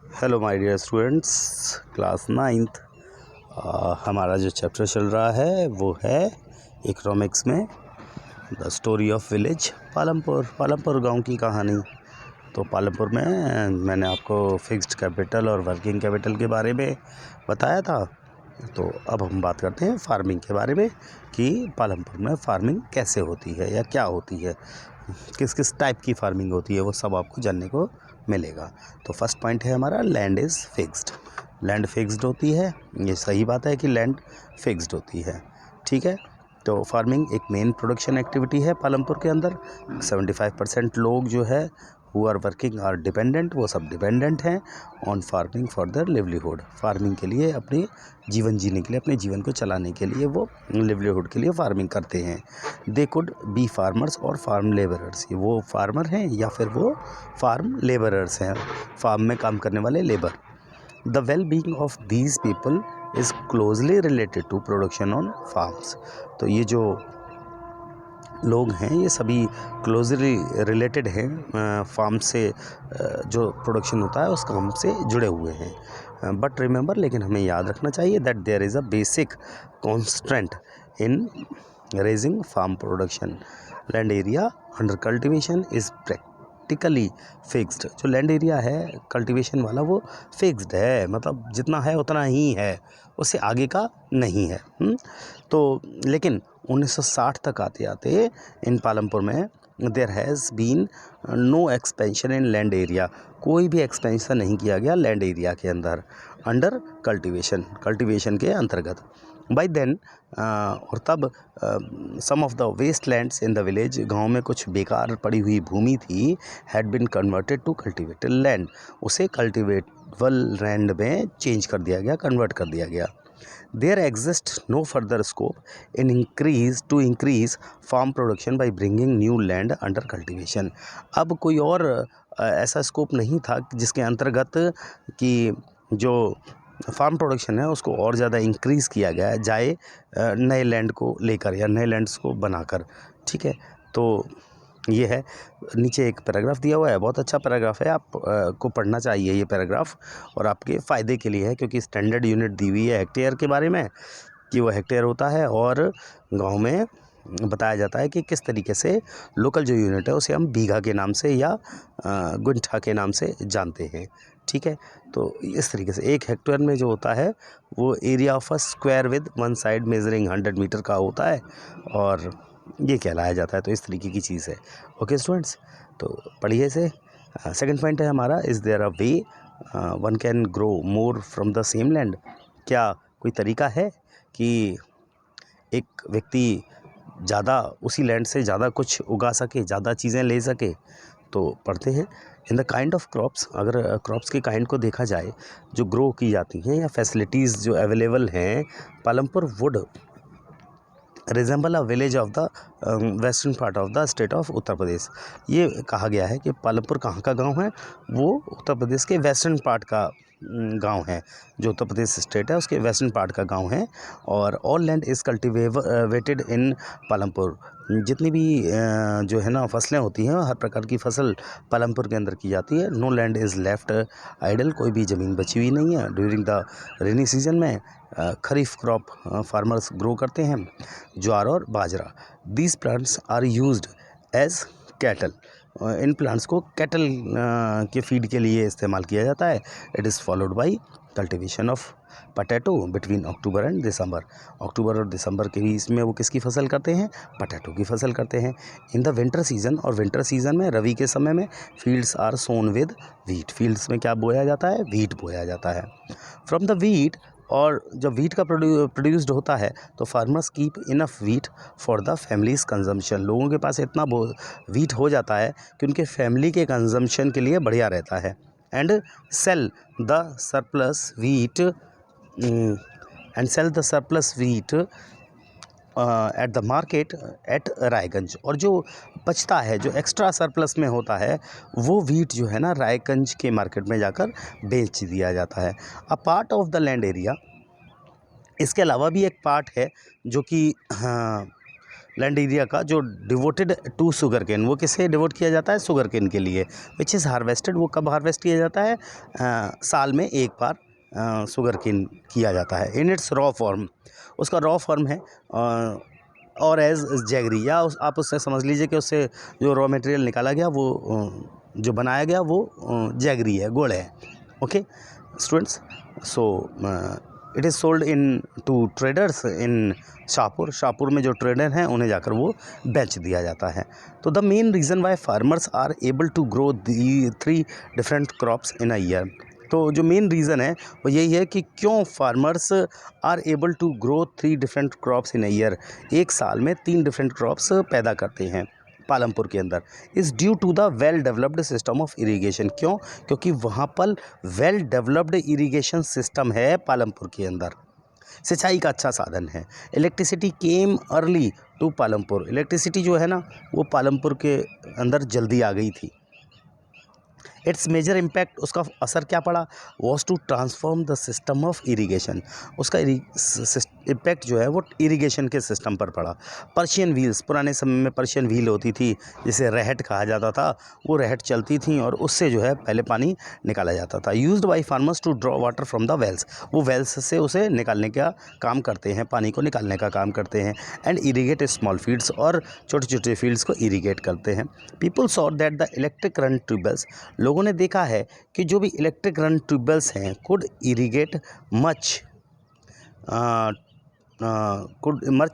Hello my dear students, class ninth. हमारा जो chapter चल रहा है वो है इकोनॉमिक्स में the story of village Palampur गांव की कहानी। तो पालमपुर में मैंने आपको फिक्स्ड कैपिटल और वर्किंग कैपिटल के बारे में बताया था। तो अब हम बात करते हैं फार्मिंग के बारे में कि पालमपुर में फार्मिंग कैसे होती है या क्या होती है, किस किस टाइप की फार्मिंग होती है, वो सब आपको जानने को मिलेगा। तो फर्स्ट पॉइंट है हमारा land is fixed. Land fixed होती है, ये सही बात है कि लैंड फिक्स्ड होती है, ठीक है। तो फार्मिंग एक मेन प्रोडक्शन एक्टिविटी है पालमपुर के अंदर। 75% लोग जो है who are working are dependent, वो सब डिपेंडेंट हैं on farming for their livelihood. Farming के लिए, अपने जीवन जीने के लिए, अपने जीवन को चलाने के लिए वो लिवलीहुड के लिए फार्मिंग करते हैं। दे कुड बी फार्मर्स और फार्म लेबरर्स, वो फार्मर हैं या फिर वो फार्म लेबरर्स हैं, फार्म में काम करने वाले labour. The well being of these people is closely related to production on farms. तो ये जो लोग हैं ये सभी क्लोजली रिलेटेड हैं फार्म से, जो प्रोडक्शन होता है उस काम से जुड़े हुए हैं। बट रिमेंबर, लेकिन हमें याद रखना चाहिए that there is a basic constant in raising farm production. Land area under cultivation is practically fixed. जो लैंड एरिया है कल्टिवेशन वाला वो फिक्स्ड है, मतलब जितना है उतना ही है, उससे आगे का नहीं है। तो लेकिन 1960 तक आते आते इन पालमपुर में there has been no expansion in land area. कोई भी एक्सपेंशन नहीं किया गया लैंड एरिया के अंदर अंडर कल्टिवेशन के अंतर्गत। बाई देन और तब some of the waste lands in the village, गांव में कुछ बेकार पड़ी हुई भूमि थी, had been converted to cultivated land. उसे कल्टिवेटेबल लैंड में चेंज कर दिया गया, कन्वर्ट कर दिया गया। There exists no further scope in increase farm production by bringing new land under cultivation। अब कोई और ऐसा स्कोप नहीं था जिसके अंतर्गत कि जो फार्म प्रोडक्शन है उसको और ज़्यादा इंक्रीज़ किया गया जाए नए लैंड को लेकर या नए लैंड्स को बनाकर, ठीक है। तो ये है, नीचे एक पैराग्राफ दिया हुआ है, बहुत अच्छा पैराग्राफ है, आप को पढ़ना चाहिए ये पैराग्राफ, और आपके फ़ायदे के लिए है क्योंकि स्टैंडर्ड यूनिट दी हुई है हेक्टेयर के बारे में कि वो हेक्टेयर होता है, और गांव में बताया जाता है कि किस तरीके से लोकल जो यूनिट है उसे हम बीघा के नाम से या गुंठा के नाम से जानते हैं, ठीक है। तो इस तरीके से एक हेक्टेयर में जो होता है वो area of a square with one side measuring 100 metre का होता है, और ये कहलाया जाता है। तो इस तरीके की चीज़ है। ओके स्टूडेंट्स, तो पढ़िए इसे। सेकंड पॉइंट है हमारा, is there a way one can grow more from the same land. क्या कोई तरीका है कि एक व्यक्ति ज़्यादा उसी लैंड से ज़्यादा कुछ उगा सके, ज़्यादा चीज़ें ले सके? तो पढ़ते हैं। In the kind of crops, अगर क्रॉप्स के काइंड को देखा जाए जो ग्रो की जाती हैं या फैसिलिटीज़ जो अवेलेबल हैं, Palampur would resemble a village of the western part of the state of Uttar Pradesh. ये कहा गया है कि पालमपुर कहाँ का गांव है, वो उत्तर प्रदेश के वेस्टर्न पार्ट का गांव है। जो उत्तर प्रदेश स्टेट है उसके वेस्टर्न पार्ट का गांव है। और all land is cultivated in Palampur. जितनी भी जो है ना फसलें होती हैं, हर प्रकार की फसल पालमपुर के अंदर की जाती है। No land is left idle, कोई भी ज़मीन बची हुई नहीं है। ड्यूरिंग द रेनी सीजन में खरीफ क्रॉप फार्मर्स ग्रो करते हैं, ज्वार और बाजरा। These plants are used as cattle. इन प्लांट्स को कैटल के फीड के लिए इस्तेमाल किया जाता है। It is followed by cultivation of potato between October and December. अक्टूबर और दिसंबर के बीच में वो किसकी फसल करते हैं? पटैटो की फसल करते हैं। इन द विंटर सीजन, और विंटर सीजन में, रवि के समय में, fields are sown with wheat. Fields में क्या बोया जाता है? वीट बोया जाता है। फ्रॉम द वीट, और जब वीट का प्रोड्यूस्ड होता है तो farmers keep enough wheat for the families consumption. लोगों के पास इतना वीट हो जाता है कि उनके फैमिली के कंजम्पशन के लिए बढ़िया रहता है। And sell the surplus wheat at the market at Raiganj. और जो बचता है, जो एक्स्ट्रा सरप्लस में होता है, वो वीट जो है ना रायगंज के मार्केट में जाकर बेच दिया जाता है। A part of the land area, इसके अलावा भी एक पार्ट है जो कि लैंड एरिया का जो डिवोटेड टू शुगर केन, वो किसे डिवोट किया जाता है? शुगर केन के लिए। विच इज़ हार्वेस्टेड, वो कब हार्वेस्ट किया जाता है? साल में एक बार शुगर केन किया जाता है इन इट्स रॉ फॉर्म, उसका रॉ फॉर्म है। और एज जैगरी, या आप उससे समझ लीजिए कि उससे जो रॉ मटेरियल निकाला गया वो जो बनाया गया वो जैगरी है, गुड़ है। Okay students, so it is sold in to traders in Shahpur में जो ट्रेडर हैं उन्हें जाकर वो बेच दिया जाता है। तो the main reason why farmers are able to grow the 3 different crops in a year, तो जो मेन रीज़न है वो यही है कि क्यों farmers are able to grow 3 different crops in a year, एक साल में 3 डिफरेंट क्रॉप्स पैदा करते हैं पालमपुर के अंदर, is due to the well developed system of irrigation. क्यों? क्योंकि वहाँ पर वेल डेवलप्ड इरिगेशन सिस्टम है पालमपुर के अंदर, सिंचाई का अच्छा साधन है। Electricity came early to Palampur, electricity जो है ना वो पालमपुर के अंदर जल्दी आ गई थी। इट्स मेजर इम्पैक्ट, उसका असर क्या पड़ा? Was to transform the system of irrigation, उसका इम्पैक्ट जो है वो इरीगेशन के सिस्टम पर पड़ा। पर्शियन व्हील्स, पुराने समय में पर्शियन व्हील होती थी जिसे रहट कहा जाता था, वो रहट चलती थी और उससे जो है पहले पानी निकाला जाता था। Used by farmers to draw water from the wells, वो वेल्स से उसे निकालने का काम करते हैं, पानी को निकालने का काम करते हैं। एंड इरीगेट स्मॉल फील्ड्स, और छोटे छोटे फील्ड्स को इरीगेट करते हैं। People saw that the electric run tube wells, लोगों ने देखा है कि जो भी इलेक्ट्रिक रन ट्यूबवेल्स हैं could irrigate much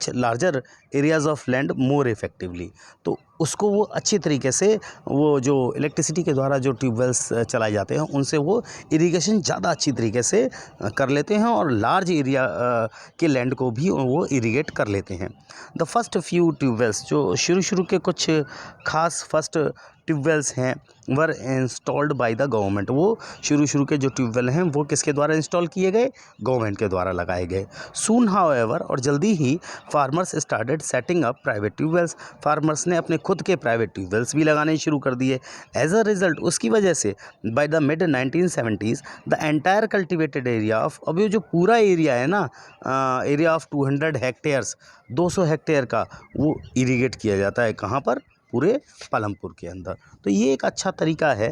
larger areas of land more effectively, तो उसको वो अच्छी तरीके से, वो जो इलेक्ट्रिसिटी के द्वारा जो ट्यूबवेल्स चलाए जाते हैं उनसे वो इरिगेशन ज़्यादा अच्छी तरीके से कर लेते हैं और लार्ज एरिया के लैंड को भी वो इरिगेट कर लेते हैं। द फर्स्ट फ्यू ट्यूबवेल्स, जो शुरू के कुछ खास फर्स्ट ट्यूबवेल्स हैं, वर इंस्टॉल्ड बाय द गवर्नमेंट, वो शुरू के जो ट्यूबवेल हैं वो किसके द्वारा इंस्टॉल किए गए? गवर्नमेंट के द्वारा लगाए गए। सून हाउएवर, और जल्दी ही farmers started setting up private tubewells, farmers ने अपने खुद के प्राइवेट ट्यूबवेल्स भी लगाने शुरू कर दिए। एज अ रिजल्ट, उसकी वजह से by the mid 1970s the entire cultivated area of, अब ये जो पूरा एरिया है ना, एरिया ऑफ 200 हेक्टेयर्स, 200 हेक्टेयर का, वो इरीगेट किया जाता है। कहाँ पर? पूरे पालमपुर के अंदर। तो ये एक अच्छा तरीका है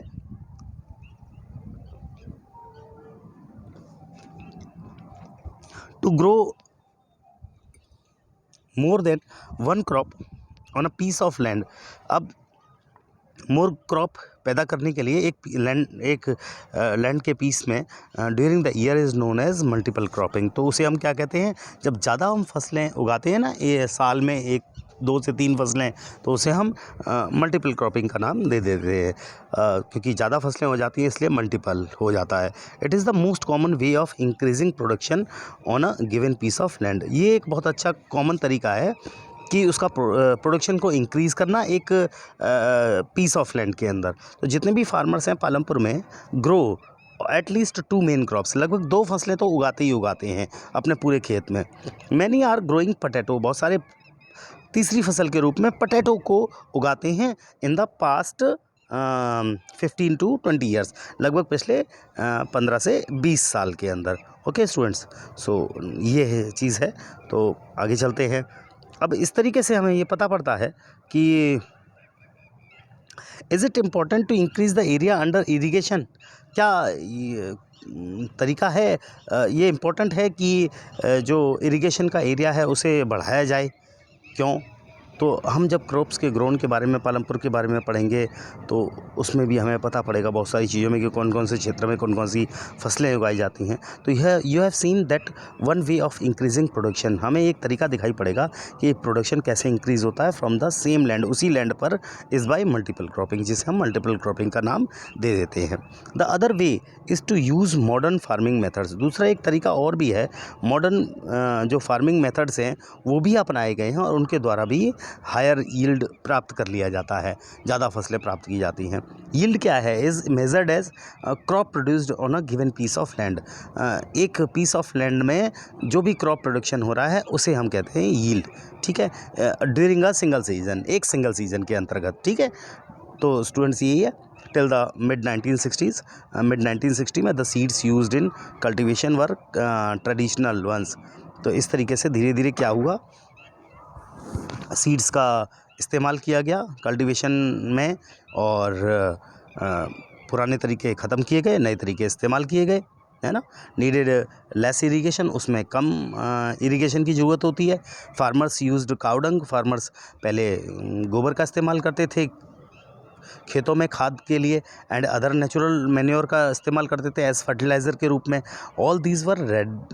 to grow more than 1 crop on a piece of land. अब मोर क्रॉप पैदा करने के लिए एक लैंड के पीस में during the year is known as multiple cropping. तो उसे हम क्या कहते हैं? जब ज़्यादा हम फसलें उगाते हैं ना, ये साल में 2 से 3 फसलें, तो उसे हम मल्टीपल क्रॉपिंग का नाम दे देते हैं, क्योंकि ज़्यादा फसलें हो जाती हैं इसलिए मल्टीपल हो जाता है। It is the most common way of increasing production on a given piece of land, ये एक बहुत अच्छा कॉमन तरीका है कि उसका प्रोडक्शन को इंक्रीज़ करना एक पीस ऑफ लैंड के अंदर। तो जितने भी फार्मर्स हैं पालमपुर में, ग्रो एटलीस्ट 2 मेन क्रॉप्स, लगभग 2 फसलें तो उगाते ही उगाते हैं अपने पूरे खेत में। मैनी आर ग्रोइंग पटेटो, बहुत सारे तीसरी फसल के रूप में पटेटो को उगाते हैं in the past 15 to 20 years, लगभग पिछले 15 से 20 साल के अंदर। ओके स्टूडेंट्स, सो ये चीज़ है। तो आगे चलते हैं। अब इस तरीके से हमें ये पता पड़ता है कि is it important to increase the area under irrigation, क्या ये तरीका है, ये इम्पोर्टेंट है कि जो इरिगेशन का एरिया है उसे बढ़ाया जाए? क्यों? तो हम जब क्रॉप्स के ग्रोन के बारे में, पालमपुर के बारे में पढ़ेंगे तो उसमें भी हमें पता पड़ेगा बहुत सारी चीज़ों में कि कौन कौन से क्षेत्र में कौन कौन सी फसलें उगाई जाती हैं। तो you have seen that one way of increasing production, हमें एक तरीका दिखाई पड़ेगा कि प्रोडक्शन कैसे इंक्रीज़ होता है फ्रॉम द सेम लैंड, उसी लैंड पर, इज़ बाय मल्टीपल क्रॉपिंग, जिसे हम मल्टीपल क्रॉपिंग का नाम दे देते हैं। The other way is to use modern farming methods, दूसरा एक तरीका और भी है, मॉडर्न जो फार्मिंग मेथड्स हैं वो भी अपनाए गए हैं और उनके द्वारा भी हायर यील्ड प्राप्त कर लिया जाता है, ज़्यादा फसलें प्राप्त की जाती हैं। यील्ड क्या है? Is measured as crop produced on a given piece of land, एक पीस ऑफ लैंड में जो भी क्रॉप प्रोडक्शन हो रहा है उसे हम कहते हैं यील्ड, ठीक है, ड्यूरिंग अ सिंगल सीजन, एक सिंगल सीजन के अंतर्गत, ठीक है। तो स्टूडेंट्स यही है till the mid 1960s, mid 1960 में the seeds used in cultivation were traditional ones. तो इस तरीके से धीरे धीरे क्या हुआ, सीड्स का इस्तेमाल किया गया कल्टीवेशन में, और पुराने तरीके ख़त्म किए गए, नए तरीके इस्तेमाल किए गए, है ना। नीडेड लेस इरिगेशन, उसमें कम इरिगेशन की ज़रूरत होती है। Farmers used cow dung, farmers पहले गोबर का इस्तेमाल करते थे खेतों में खाद के लिए, एंड अदर नेचुरल मैन्योर का इस्तेमाल करते थे एज फर्टिलाइज़र के रूप में। All these were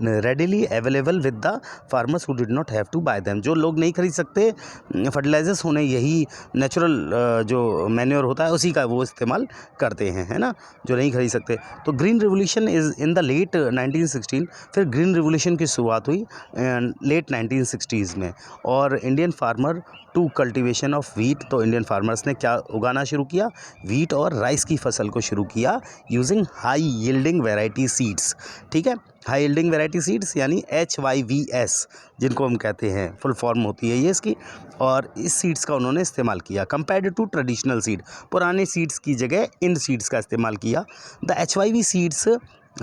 readily available with the farmers who did not have to buy them. जो लोग नहीं खरीद सकते फर्टिलाइजर्स, उन्हें यही नेचुरल जो मैन्योर होता है उसी का वो इस्तेमाल करते हैं, है ना, जो नहीं खरीद सकते। तो green revolution is in the late 1916, फिर ग्रीन रिवोल्यूशन की शुरुआत हुई लेट 1960s में। और Indian farmer to cultivation of wheat, तो इंडियन फार्मर्स ने क्या उगाना शुरू किया, वीट और राइस की फसल को शुरू किया using high yielding variety seeds. ठीक है, हाई यील्डिंग वैरायटी सीड्स यानी HYVS जिनको हम कहते हैं, फुल फॉर्म होती है ये इसकी, और इस सीड्स का उन्होंने इस्तेमाल किया कंपेयर्ड टू ट्रेडिशनल सीड। पुराने सीड्स की जगह इन सीड्स का इस्तेमाल किया। The HYV seeds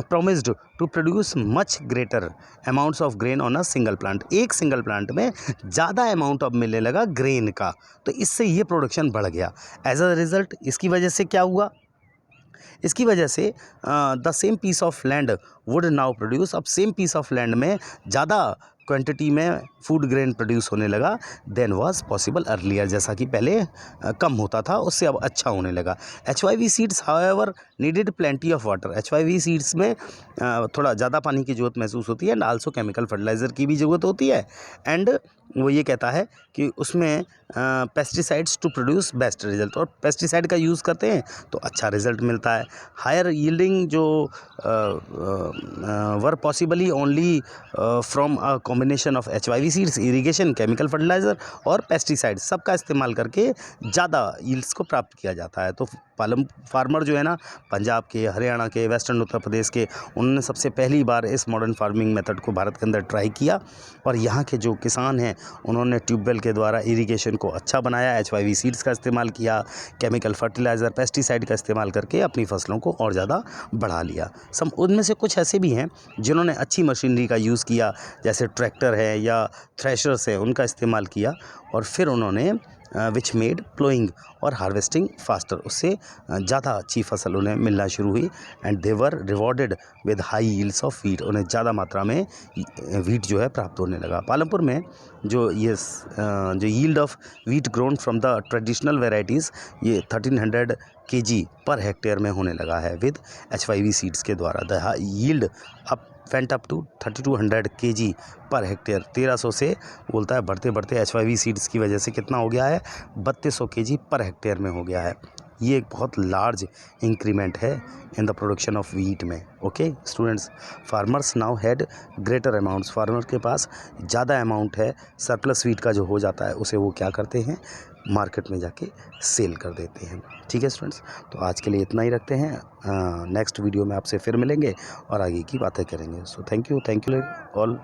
promised to produce much greater amounts of grain on a single plant। एक सिंगल प्लांट में ज़्यादा अमाउंट अब मिलने लगा ग्रेन का, तो इससे ये प्रोडक्शन बढ़ गया। एज अ रिज़ल्ट इसकी वजह से क्या हुआ, इसकी वजह से the same piece of land would now produce, अब सेम पीस ऑफ लैंड में ज़्यादा क्वांटिटी में फूड ग्रेन प्रोड्यूस होने लगा देन वाज पॉसिबल अर्लियर, जैसा कि पहले कम होता था उससे अब अच्छा होने लगा। HYV seeds however needed plenty of water. HYV seeds में थोड़ा ज़्यादा पानी की ज़रूरत महसूस होती है, एंड आल्सो केमिकल फर्टिलाइज़र की भी ज़रूरत होती है। एंड वो ये कहता है कि उसमें pesticides to produce best result, और पेस्टिसाइड का यूज़ करते हैं तो अच्छा रिजल्ट मिलता है। हायर यील्डिंग जो were possibly only from a combination of HYV seeds, irrigation, chemical fertiliser और पेस्टिसाइड सबका इस्तेमाल करके ज़्यादा यील्ड्स को प्राप्त किया जाता है। तो फार्मर जो है ना, पंजाब के, हरियाणा के, वेस्टर्न उत्तर प्रदेश के, उन्होंने सबसे पहली बार इस मॉडर्न फार्मिंग मेथड को भारत के अंदर ट्राई किया, और यहाँ के जो किसान हैं उन्होंने ट्यूबवेल के द्वारा इरिगेशन को अच्छा बनाया, HYV सीड्स का इस्तेमाल किया, केमिकल फर्टिलाइज़र, पेस्टिसाइड का इस्तेमाल करके अपनी फसलों को और ज़्यादा बढ़ा लिया। उनमें से कुछ ऐसे भी हैं जिन्होंने अच्छी मशीनरी का यूज़ किया, जैसे ट्रैक्टर है या थ्रेशर्स है, उनका इस्तेमाल किया, और फिर उन्होंने विच मेड प्लोइंग और हार्वेस्टिंग फास्टर, उससे ज़्यादा अच्छी फसल उन्हें मिलना शुरू हुई। And they were rewarded with high yields of wheat, उन्हें ज़्यादा मात्रा में वीट जो है प्राप्त होने लगा। पालमपुर में जो yield of wheat grown from the traditional varieties, ये 1300 kg पर हेक्टेयर में होने लगा है विद HYV सीड्स के द्वारा। The yield up went up to 3200 kg पर हेक्टेयर, 1300 से बोलता है बढ़ते बढ़ते HYV सीड्स की वजह से कितना हो गया है, 3200 kg पर हेक्टेयर में हो गया है। ये एक बहुत लार्ज इंक्रीमेंट है in the production of wheat में। Okay students, farmers now had greater amounts, farmer के पास ज़्यादा अमाउंट है, सरप्लस वीट का जो हो जाता है उसे वो क्या करते हैं, मार्केट में जाके सेल कर देते हैं। ठीक है स्टूडेंट्स, तो आज के लिए इतना ही रखते हैं। नेक्स्ट वीडियो में आपसे फिर मिलेंगे और आगे की बातें करेंगे। So thank you all.